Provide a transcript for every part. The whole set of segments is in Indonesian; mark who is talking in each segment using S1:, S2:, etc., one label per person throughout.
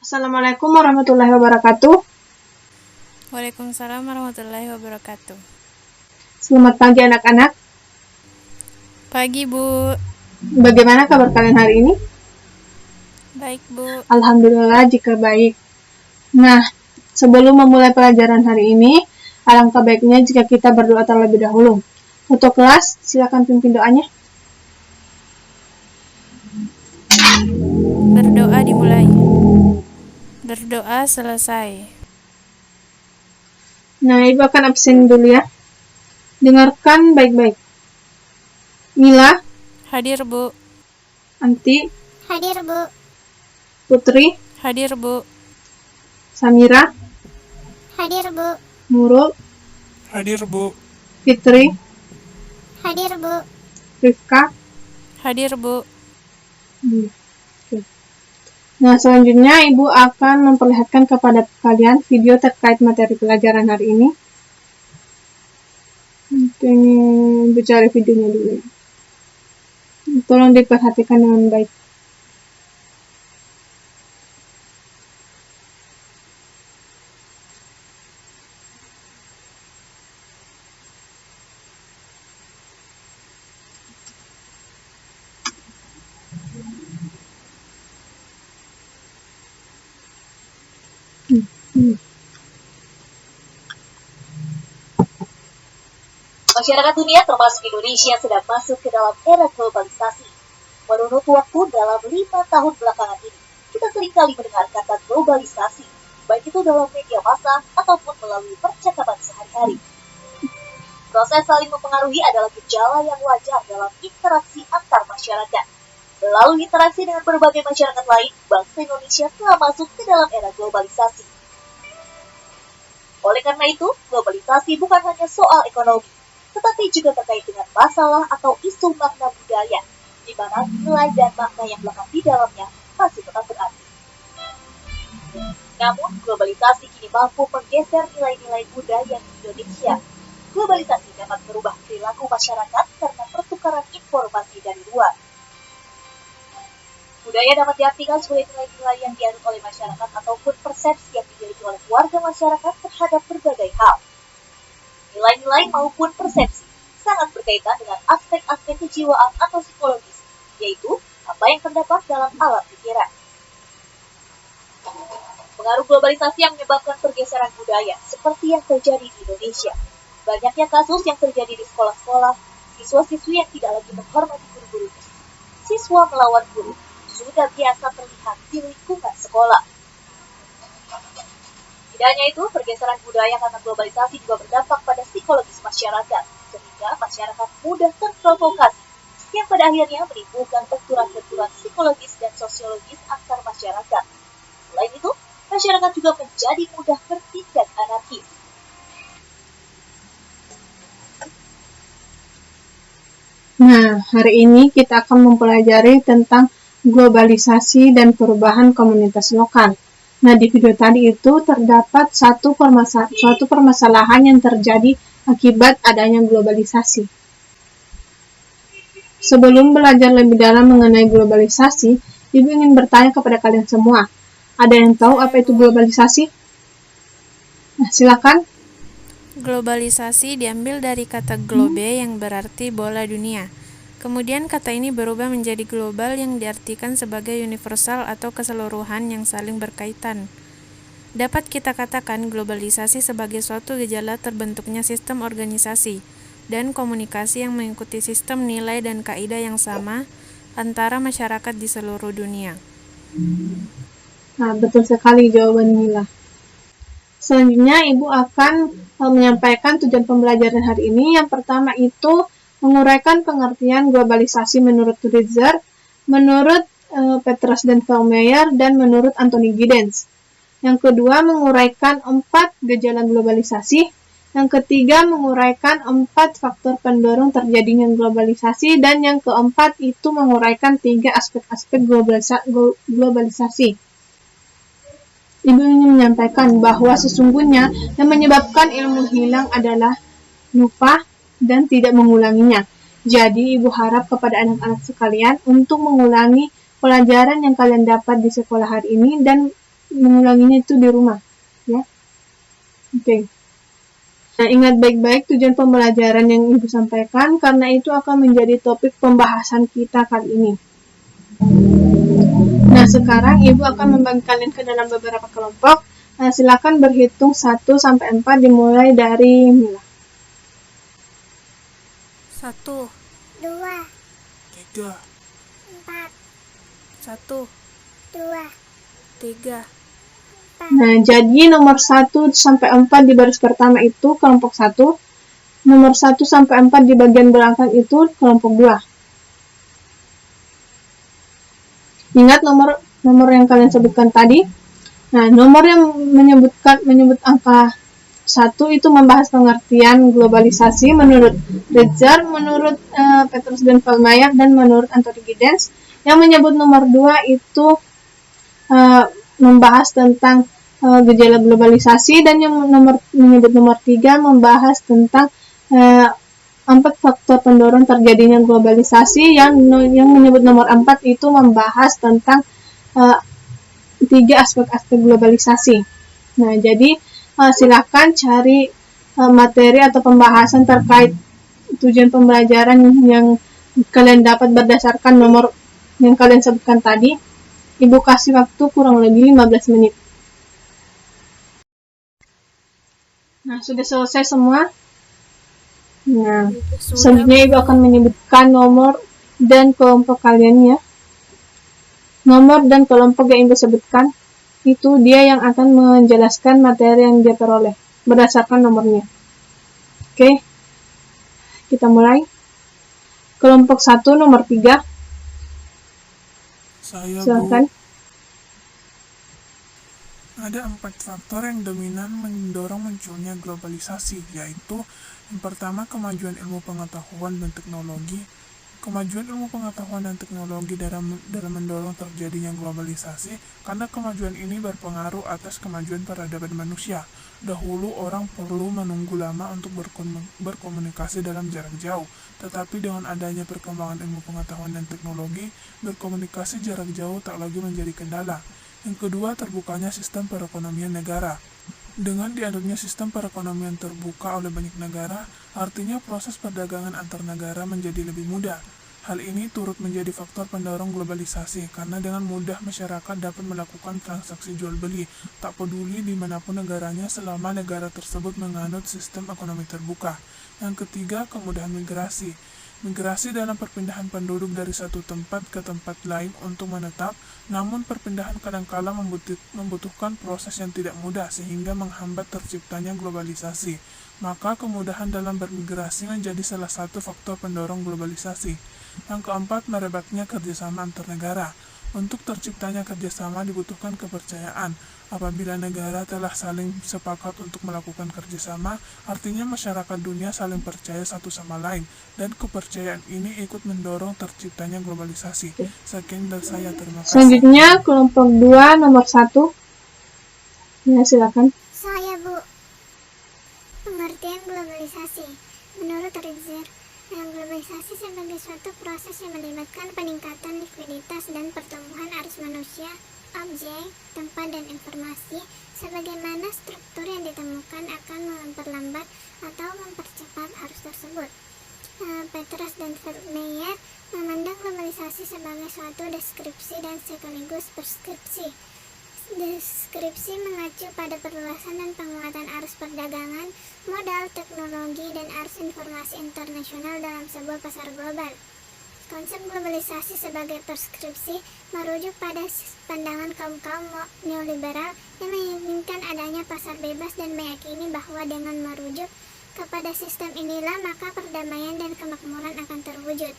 S1: Assalamualaikum warahmatullahi wabarakatuh.
S2: Waalaikumsalam warahmatullahi wabarakatuh.
S1: Selamat pagi anak-anak.
S2: Pagi, Bu.
S1: Bagaimana kabar kalian hari ini?
S2: Baik, Bu.
S1: Alhamdulillah jika baik. Nah, sebelum memulai pelajaran hari ini, alangkah baiknya jika kita berdoa terlebih dahulu. Untuk kelas, silakan pimpin doanya.
S2: Berdoa dimulai. Berdoa selesai.
S1: Nah, Ibu akan absen dulu ya. Dengarkan baik-baik. Mila,
S2: Hadir, Bu.
S1: Anti,
S3: Hadir, Bu.
S1: Putri,
S2: Hadir, Bu.
S1: Samira,
S3: Hadir, Bu.
S1: Nurul,
S4: Hadir, Bu.
S1: Fitri,
S3: Hadir, Bu.
S1: Rifka.
S2: Hadir, Bu.
S1: Oke. Nah, selanjutnya Ibu akan memperlihatkan kepada kalian video terkait materi pelajaran hari ini. Ini Ibu cari videonya dulu. Tolong diperhatikan dengan baik.
S5: Masyarakat dunia termasuk Indonesia sedang masuk ke dalam era globalisasi. Menurut waktu dalam 5 tahun belakangan ini, kita seringkali mendengar kata globalisasi, baik itu dalam media massa ataupun melalui percakapan sehari-hari. Proses saling mempengaruhi adalah gejala yang wajar dalam interaksi antar masyarakat. Melalui interaksi dengan berbagai masyarakat lain, bangsa Indonesia telah masuk ke dalam era globalisasi. Oleh karena itu, globalisasi bukan hanya soal ekonomi, tetapi juga terkait dengan masalah atau isu makna budaya, di mana nilai dan makna yang melekat di dalamnya masih tetap berarti. Namun, globalisasi kini mampu menggeser nilai-nilai budaya di Indonesia. Globalisasi dapat merubah perilaku masyarakat karena pertukaran informasi dari luar. Budaya dapat diartikan sebagai nilai-nilai yang dianut oleh masyarakat ataupun persepsi yang dimiliki oleh warga masyarakat terhadap berbagai hal. Nilai-nilai maupun persepsi sangat berkaitan dengan aspek-aspek kejiwaan atau psikologis, yaitu apa yang terdapat dalam alam pikiran. Pengaruh globalisasi yang menyebabkan pergeseran budaya seperti yang terjadi di Indonesia. Banyaknya kasus yang terjadi di sekolah-sekolah, siswa-siswi yang tidak lagi menghormati guru-gurunya. Siswa melawan guru sudah biasa terlihat di lingkungan sekolah. Tidak hanya itu, pergeseran budaya karena globalisasi juga berdampak pada psikologis masyarakat, sehingga masyarakat mudah terprovokasi, yang pada akhirnya menimbulkan benturan-benturan psikologis dan sosiologis antar masyarakat. Selain itu, masyarakat juga menjadi mudah bertindak anarkis.
S1: Nah, hari ini kita akan mempelajari tentang globalisasi dan perubahan komunitas lokal. Nah, di video tadi itu terdapat suatu permasalahan yang terjadi akibat adanya globalisasi. Sebelum belajar lebih dalam mengenai globalisasi, Ibu ingin bertanya kepada kalian semua. Ada yang tahu apa itu globalisasi? Nah, silakan.
S2: Globalisasi diambil dari kata globe yang berarti bola dunia. Kemudian kata ini berubah menjadi global yang diartikan sebagai universal atau keseluruhan yang saling berkaitan. Dapat kita katakan globalisasi sebagai suatu gejala terbentuknya sistem organisasi dan komunikasi yang mengikuti sistem nilai dan kaidah yang sama antara masyarakat di seluruh dunia.
S1: Nah, betul sekali jawaban Mila. Selanjutnya, Ibu akan menyampaikan tujuan pembelajaran hari ini. Yang pertama itu menguraikan pengertian globalisasi menurut Ritzer, menurut Petrus dan Velmeyer, dan menurut Anthony Giddens. Yang kedua, menguraikan 4 gejala globalisasi. Yang ketiga, menguraikan 4 faktor pendorong terjadinya globalisasi. Dan yang keempat, itu menguraikan 3 aspek-aspek globalisasi. Ibu ingin menyampaikan bahwa sesungguhnya yang menyebabkan ilmu hilang adalah lupa dan tidak mengulanginya. Jadi, Ibu harap kepada anak-anak sekalian untuk mengulangi pelajaran yang kalian dapat di sekolah hari ini dan mengulanginya itu di rumah, ya. Oke. Nah, ingat baik-baik tujuan pembelajaran yang Ibu sampaikan, karena itu akan menjadi topik pembahasan kita kali ini. Nah, sekarang Ibu akan membagi kalian ke dalam beberapa kelompok. Nah, silakan berhitung 1 sampai 4 dimulai dari Mila.
S2: 1,
S3: 2,
S4: 3,
S3: 4,
S2: 1,
S3: 2,
S2: 3.
S1: Nah, jadi nomor 1 sampai 4 di baris pertama itu kelompok 1. Nomor 1 sampai 4 di bagian belakang itu kelompok 2. Ingat nomor yang kalian sebutkan tadi. Nah, nomor yang menyebut angka 1 itu membahas pengertian globalisasi menurut Redzer, menurut Petrus dan Fellmeier, dan menurut Anthony Giddens. Yang menyebut nomor 2 itu membahas tentang gejala globalisasi, dan yang menyebut nomor 3 membahas tentang 4 faktor pendorong terjadinya globalisasi. Yang menyebut nomor 4 itu membahas tentang 3 aspek-aspek globalisasi. Nah, jadi silakan cari materi atau pembahasan terkait tujuan pembelajaran yang kalian dapat berdasarkan nomor yang kalian sebutkan tadi. Ibu kasih waktu kurang lebih 15 menit. Nah, sudah selesai semua. Nah, selanjutnya Ibu akan menyebutkan nomor dan kelompok kalian, ya. Nomor dan kelompok yang Ibu sebutkan, itu dia yang akan menjelaskan materi yang dia peroleh berdasarkan nomornya. Oke, kita mulai. Kelompok 1, nomor 3.
S4: Saya,
S1: Silakan.
S4: Bu. Ada 4 faktor yang dominan mendorong munculnya globalisasi, yaitu yang pertama, kemajuan ilmu pengetahuan dan teknologi. Kemajuan ilmu pengetahuan dan teknologi dalam mendorong terjadinya globalisasi, karena kemajuan ini berpengaruh atas kemajuan peradaban manusia. Dahulu orang perlu menunggu lama untuk berkomunikasi dalam jarak jauh, tetapi dengan adanya perkembangan ilmu pengetahuan dan teknologi, berkomunikasi jarak jauh tak lagi menjadi kendala. Yang kedua, terbukanya sistem perekonomian negara. Dengan diadopnya sistem perekonomian terbuka oleh banyak negara, artinya proses perdagangan antar negara menjadi lebih mudah. Hal ini turut menjadi faktor pendorong globalisasi, karena dengan mudah masyarakat dapat melakukan transaksi jual beli, tak peduli dimanapun negaranya selama negara tersebut menganut sistem ekonomi terbuka. Yang ketiga, kemudahan migrasi. Migrasi dalam perpindahan penduduk dari satu tempat ke tempat lain untuk menetap, namun perpindahan kadangkala membutuhkan proses yang tidak mudah sehingga menghambat terciptanya globalisasi. Maka kemudahan dalam bermigrasi menjadi salah satu faktor pendorong globalisasi. Yang keempat, merebaknya kerjasama antar negara. Untuk terciptanya kerjasama dibutuhkan kepercayaan. Apabila negara telah saling sepakat untuk melakukan kerjasama, artinya masyarakat dunia saling percaya satu sama lain, dan kepercayaan ini ikut mendorong terciptanya globalisasi. Sekian dari saya, terima kasih.
S1: Selanjutnya kelompok 2, nomor 1. Ya, silakan.
S3: Saya, Bu. Pengertian globalisasi. Menurut Redzer, globalisasi sebagai suatu proses yang melibatkan peningkatan likuiditas dan pertumbuhan arus manusia, objek, tempat, dan informasi, sebagaimana struktur yang ditemukan akan memperlambat atau mempercepat arus tersebut. Petrus dan Fellmeier memandang globalisasi sebagai suatu deskripsi dan sekaligus preskripsi. Deskripsi mengacu pada perluasan dan penguatan arus perdagangan, modal, teknologi, dan arus informasi internasional dalam sebuah pasar global. Konsep globalisasi sebagai preskripsi merujuk pada pandangan kaum neoliberal yang menginginkan adanya pasar bebas dan meyakini bahwa dengan merujuk kepada sistem inilah maka perdamaian dan kemakmuran akan terwujud.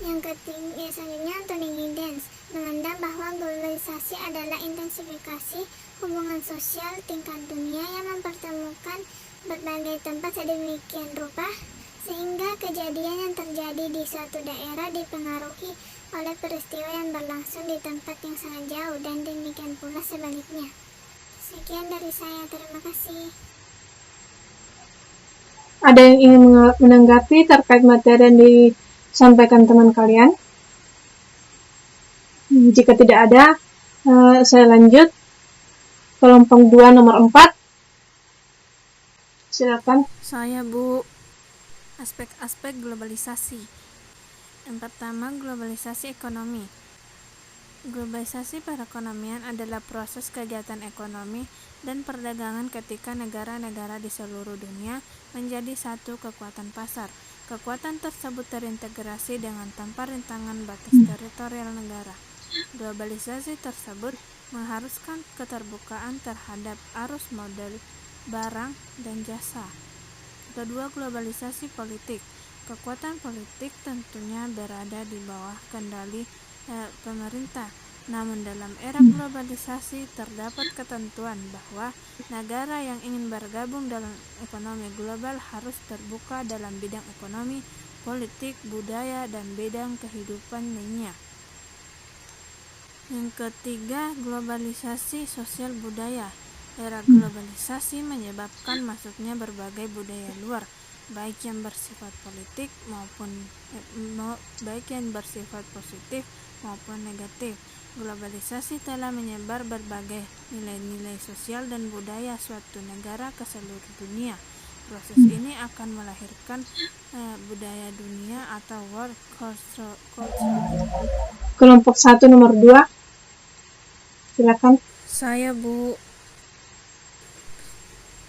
S3: Yang ketiga, selanjutnya Anthony Giddens memandang bahwa globalisasi adalah intensifikasi hubungan sosial tingkat dunia yang mempertemukan berbagai tempat sedemikian rupa sehingga kejadian yang terjadi di suatu daerah dipengaruhi oleh peristiwa yang berlangsung di tempat yang sangat jauh, dan demikian pula sebaliknya. Sekian dari saya, terima kasih.
S1: Ada yang ingin menanggapi terkait materi yang disampaikan teman kalian? Jika tidak ada, saya lanjut. Kelompok 2 nomor 4. Silakan.
S2: Saya, Bu. Aspek-aspek globalisasi. Yang pertama, globalisasi ekonomi. Globalisasi perekonomian adalah proses kegiatan ekonomi dan perdagangan ketika negara-negara di seluruh dunia menjadi satu kekuatan pasar. Kekuatan tersebut terintegrasi dengan tanpa rintangan batas teritorial negara. Globalisasi tersebut mengharuskan keterbukaan terhadap arus modal, barang, dan jasa. Kedua, globalisasi politik. Kekuatan politik tentunya berada di bawah kendali pemerintah. Namun dalam era globalisasi terdapat ketentuan bahwa negara yang ingin bergabung dalam ekonomi global harus terbuka dalam bidang ekonomi, politik, budaya, dan bidang kehidupan lainnya. Yang ketiga, globalisasi sosial budaya. Era globalisasi menyebabkan masuknya berbagai budaya luar, baik yang bersifat politik maupun baik yang bersifat positif maupun negatif. Globalisasi telah menyebar berbagai nilai-nilai sosial dan budaya suatu negara ke seluruh dunia. Proses ini akan melahirkan budaya dunia atau world culture.
S1: Kelompok 1 nomor 2. Silakan.
S2: Saya, Bu.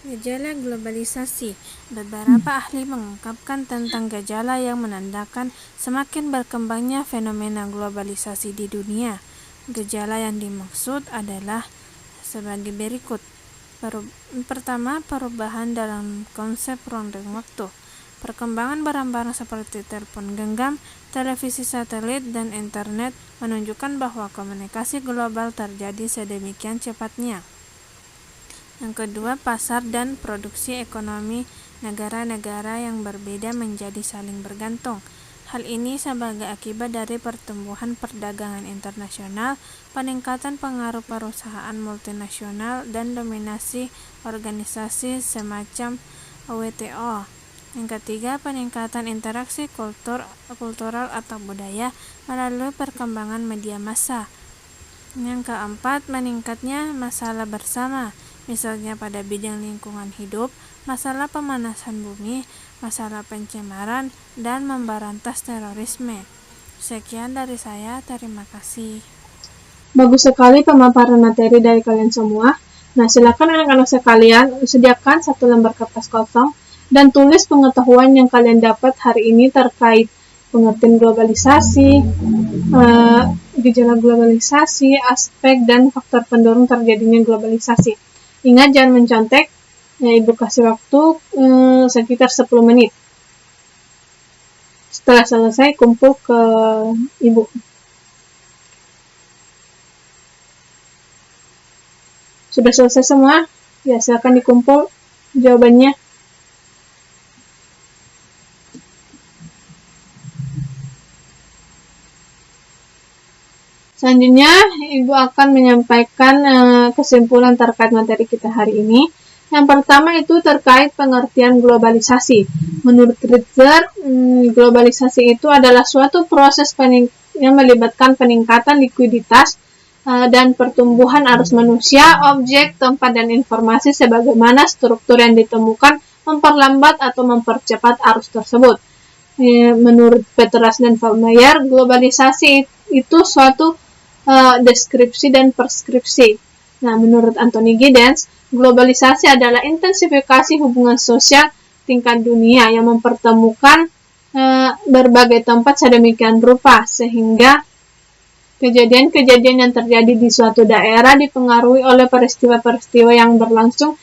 S2: Gejala globalisasi. Beberapa ahli mengungkapkan tentang gejala yang menandakan semakin berkembangnya fenomena globalisasi di dunia. Gejala yang dimaksud adalah sebagai berikut. Pertama, perubahan dalam konsep ruang dan waktu. Perkembangan barang-barang seperti telepon genggam, televisi satelit, dan internet menunjukkan bahwa komunikasi global terjadi sedemikian cepatnya. Yang kedua, pasar dan produksi ekonomi negara-negara yang berbeda menjadi saling bergantung. Hal ini sebagai akibat dari pertumbuhan perdagangan internasional, peningkatan pengaruh perusahaan multinasional, dan dominasi organisasi semacam WTO. Yang ketiga, peningkatan interaksi kultural atau budaya melalui perkembangan media massa. Yang keempat, meningkatnya masalah bersama, misalnya pada bidang lingkungan hidup, masalah pemanasan bumi, masalah pencemaran, dan memberantas terorisme. Sekian dari saya, terima kasih.
S1: Bagus sekali pemaparan materi dari kalian semua. Nah, silakan anak-anak sekalian, sediakan 1 lembar kertas kosong dan tulis pengetahuan yang kalian dapat hari ini terkait pengertian globalisasi, gejala globalisasi, aspek dan faktor pendorong terjadinya globalisasi. Ingat jangan mencontek, ya, Ibu kasih waktu sekitar 10 menit. Setelah selesai, kumpul ke Ibu. Sudah selesai semua? Ya, silakan dikumpul jawabannya. Selanjutnya, Ibu akan menyampaikan kesimpulan terkait materi kita hari ini. Yang pertama itu terkait pengertian globalisasi. Menurut Ritzer, globalisasi itu adalah suatu proses yang melibatkan peningkatan likuiditas dan pertumbuhan arus manusia, objek, tempat, dan informasi sebagaimana struktur yang ditemukan memperlambat atau mempercepat arus tersebut. Menurut Petras dan Feldmayer, globalisasi itu suatu deskripsi dan preskripsi. Nah, menurut Anthony Giddens, globalisasi adalah intensifikasi hubungan sosial tingkat dunia yang mempertemukan berbagai tempat sedemikian rupa sehingga kejadian-kejadian yang terjadi di suatu daerah dipengaruhi oleh peristiwa-peristiwa yang berlangsung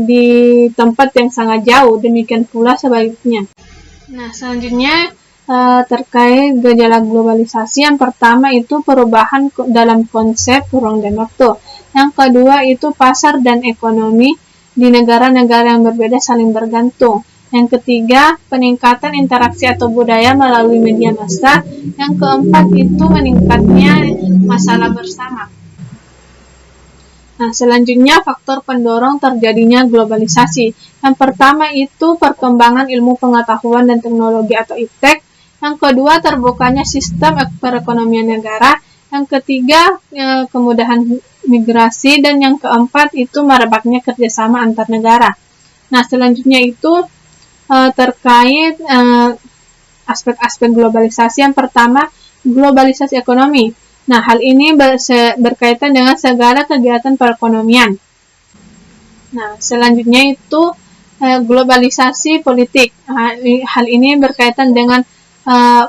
S1: di tempat yang sangat jauh. Demikian pula sebaliknya. Nah, selanjutnya terkait gejala globalisasi, yang pertama itu perubahan dalam konsep ruang dan waktu. Yang kedua itu pasar dan ekonomi di negara-negara yang berbeda saling bergantung. Yang ketiga, peningkatan interaksi atau budaya melalui media massa. Yang keempat itu meningkatnya masalah bersama. Nah, selanjutnya faktor pendorong terjadinya globalisasi. Yang pertama itu perkembangan ilmu pengetahuan dan teknologi atau iptek. Yang kedua, terbukanya sistem perekonomian negara. Yang ketiga, kemudahan migrasi, dan yang keempat itu merebaknya kerjasama antar negara. Nah, selanjutnya itu terkait aspek-aspek globalisasi. Yang pertama, globalisasi ekonomi. Nah, hal ini berkaitan dengan segala kegiatan perekonomian. Nah, selanjutnya itu globalisasi politik. Hal ini berkaitan dengan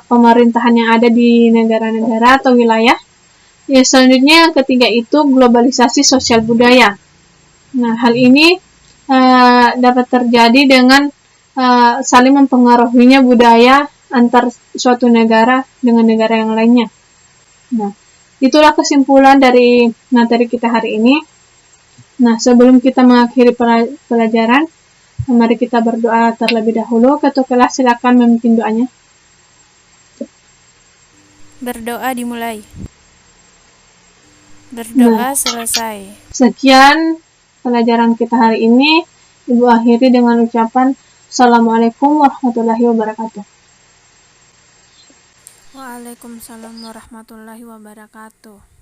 S1: pemerintahan yang ada di negara-negara atau wilayah. Ya, selanjutnya yang ketiga itu globalisasi sosial budaya. Nah, hal ini dapat terjadi dengan saling mempengaruhinya budaya antar suatu negara dengan negara yang lainnya. Nah, itulah kesimpulan dari materi kita hari ini. Nah, sebelum kita mengakhiri pelajaran, mari kita berdoa terlebih dahulu. Ketua kelas silakan memimpin doanya.
S2: Berdoa dimulai. Berdoa selesai.
S1: Sekian pelajaran kita hari ini. Ibu akhiri dengan ucapan Assalamualaikum warahmatullahi wabarakatuh.
S2: Waalaikumsalam warahmatullahi wabarakatuh.